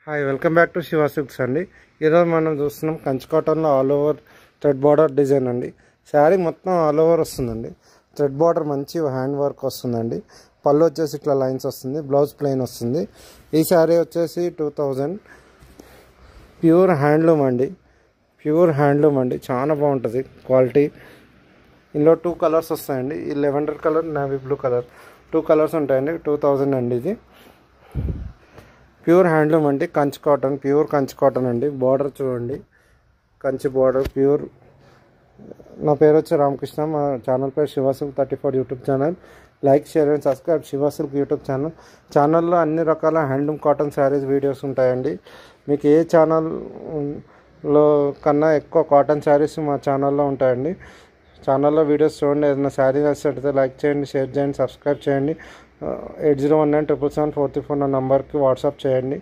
Hi welcome back to Shiva silks అండి. ఈరోజు మనం చూస్తున్నాం కంచి కాటన్లో all over thread border design అండి. శారీ మొత్తం ఆల్ ఓవర్ వస్తుందండి. థ్రెడ్ బార్డర్ మంచి హ్యాండ్ వర్క్ వస్తుందండి. పళ్ళు వచ్చేసి ఇట్లా లైన్స్ వస్తుంది, బ్లౌజ్ ప్లెయిన్ వస్తుంది. ఈ శారీ వచ్చేసి 2000 ప్యూర్ హ్యాండ్లూమ్ అండి. ప్యూర్ హ్యాండ్లూమ్ అండి, చాలా బాగుంటుంది క్వాలిటీ. ఇందులో 2 కలర్స్ వస్తాయండి. ఈ lavender colour, navy blue colour, 2 colours ఉంటాయండి. 2000 అండి. ఇది ప్యూర్ హ్యాండ్లూమ్ అండి, Kanchi cotton, pure Kanchi cotton అండి. బార్డర్ చూడండి, కంచి బార్డర్ ప్యూర్. నా పేరు వచ్చి రామకృష్ణ. మా ఛానల్ పేరు Shiva silk 34 YouTube channel. Like, share and subscribe Shiva silk YouTube channel. ఛానల్లో అన్ని రకాల హ్యాండ్లూమ్ కాటన్ శారీస్ వీడియోస్ ఉంటాయండి. మీకు ఏ ఛానల్లో కన్నా ఎక్కువ కాటన్ శారీస్ మా ఛానల్లో ఉంటాయండి. ఛానల్లో వీడియోస్ చూడండి. ఏదైనా శారీ నచ్చితే లైక్ చేయండి, షేర్ చేయండి, సబ్స్క్రైబ్ చేయండి. 8019777434 నా నంబర్కి వాట్సాప్ చేయండి.